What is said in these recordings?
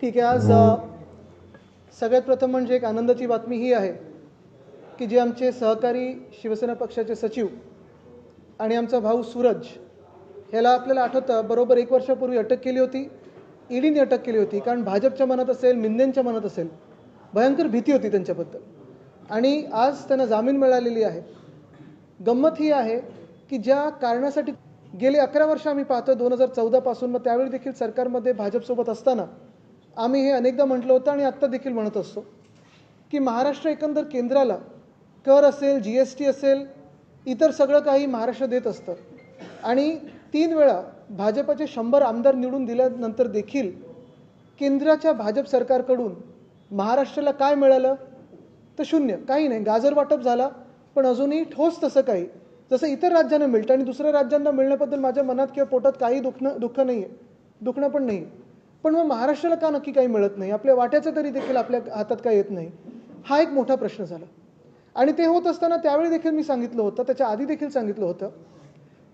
ठीक आहे. आज सगळ्यात प्रथम म्हणजे एक आनंदाची बातमी ही आहे की जे आमचे सहकारी शिवसेना पक्षाचे सचिव आणि आमचा भाऊ सूरज ह्याला आपल्याला आठवतं बरोबर 1 वर्षापूर्वी अटक केली होती. ईडीने अटक केली होती कारण भाजपच्या मनात असेल, मिंदेंच्या मनात असेल, भयंकर भीती होती त्यांच्याबद्दल आणि आज त्यांना जामीन मिळालेली आहे. गंमत ही आहे की ज्या कारणासाठी गेले 11 वर्ष आम्ही पाहतो 2014 पासून, मग त्यावेळी देखील सरकारमध्ये भाजपसोबत असताना आम्ही हे अनेकदा म्हटलं होतं आणि आत्ता देखील म्हणत असतो की महाराष्ट्र एकंदर केंद्राला कर असेल, GST असेल, इतर सगळं काही महाराष्ट्र देत असतं आणि 3 वेळा भाजपचे 100 आमदार निवडून दिल्यानंतर देखील केंद्राच्या भाजप सरकारकडून महाराष्ट्राला काय मिळालं तर शून्य, काही नाही. गाजर वाटप झाला पण अजूनही ठोस तसं काही जसं इतर राज्यांना मिळतं आणि दुसऱ्या राज्यांना मिळण्याबद्दल माझ्या मनात किंवा पोटात काही दुःख नाही आहे, दुखणं पण नाही. पण मग महाराष्ट्राला का नक्की काही मिळत नाही, आपल्या वाट्याचं तरी देखील आपल्या हातात काय येत नाही, हा एक मोठा प्रश्न झाला. आणि ते होत असताना त्यावेळी देखील मी सांगितलं होतं, त्याच्या आधी देखील सांगितलं होतं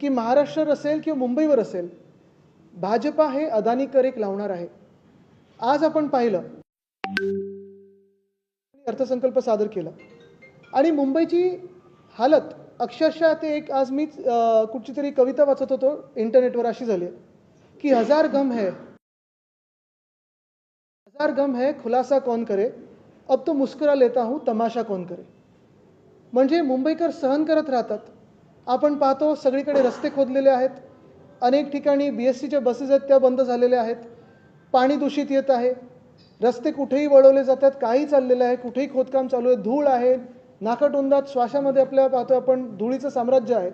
की महाराष्ट्र असेल किंवा मुंबईवर असेल, भाजपा हे अदानी कर एक लावणार आहे. आज आपण पाहिलं अर्थसंकल्प सादर केला आणि मुंबईची हालत अक्षरशः ते एक आज मी कुठची तरी कविता वाचत होतो इंटरनेटवर, अशी झाली की हजार गम है खुलासा कौन करे, अब तो मुस्कुरा लेता हूँ तमाशा कौन करे. म्हणजे मुंबईकर सहन करत राहतात. आपण पाहतो सगळीकडे रस्ते खोदलेले आहेत, अनेक ठिकाणी BSTच्या बसेस आहेत त्या बंद झालेल्या आहेत, पाणी दूषित येत आहे, रस्ते कुठेही वळवले जातात, काही चाललेलं आहे, कुठेही खोदकाम चालू आहे, धूळ आहे, नाकाटोंडात श्वासामध्ये आपल्याला पाहतो आपण धुळीचं साम्राज्य आहे.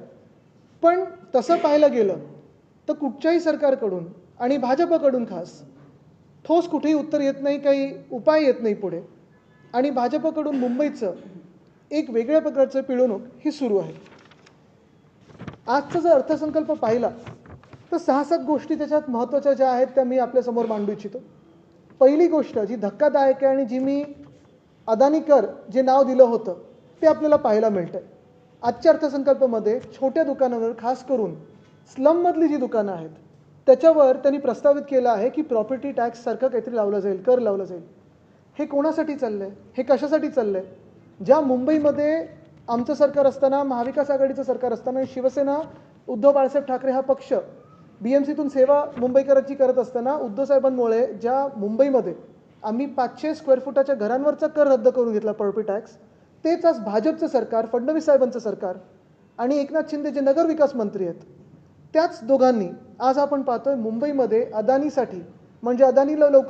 पण तसं पाहायला गेलं तर कुठच्याही सरकारकडून आणि भाजपकडून खास ठोस कुठेही उत्तर येत नाही, काही उपाय येत नाही पुढे. आणि भाजपकडून मुंबईचं एक वेगळ्या प्रकारचं पिळवणूक ही सुरू आहे. आजचा जर अर्थसंकल्प पाहिला तर 6-7 गोष्टी त्याच्यात महत्त्वाच्या ज्या आहेत त्या मी आपल्यासमोर मांडू इच्छितो. पहिली गोष्ट जी धक्कादायक आहे आणि जी मी अदानी कर जे नाव दिलं होतं ते आपल्याला पाहायला मिळतंय. आजच्या अर्थसंकल्पामध्ये छोट्या दुकानांवर, खास करून स्लममधली जी दुकानं आहेत त्याच्यावर त्यांनी प्रस्तावित केलं आहे की प्रॉपर्टी टॅक्स सारखं काहीतरी लावलं जाईल, कर लावला जाईल. हे कोणासाठी चाललंय, हे कशासाठी चाललंय? ज्या मुंबईमध्ये आमचं सरकार असताना, महाविकास आघाडीचं सरकार असताना, शिवसेना उद्धव बाळासाहेब ठाकरे हा पक्ष BMCतून सेवा मुंबईकरांची करत असताना उद्धव साहेबांमुळे ज्या मुंबईमध्ये आम्ही 500 स्क्वेअर फुटाच्या घरांवरचा कर रद्द करून घेतला प्रॉपर्टी टॅक्स, तेच आज भाजपचं सरकार, फडणवीस साहेबांचं सरकार आणि एकनाथ शिंदे जे नगरविकास मंत्री आहेत त्याच दोघांनी आज आपण पाहतोय मुंबईमध्ये अदानीसाठी, म्हणजे अदानीला लवकर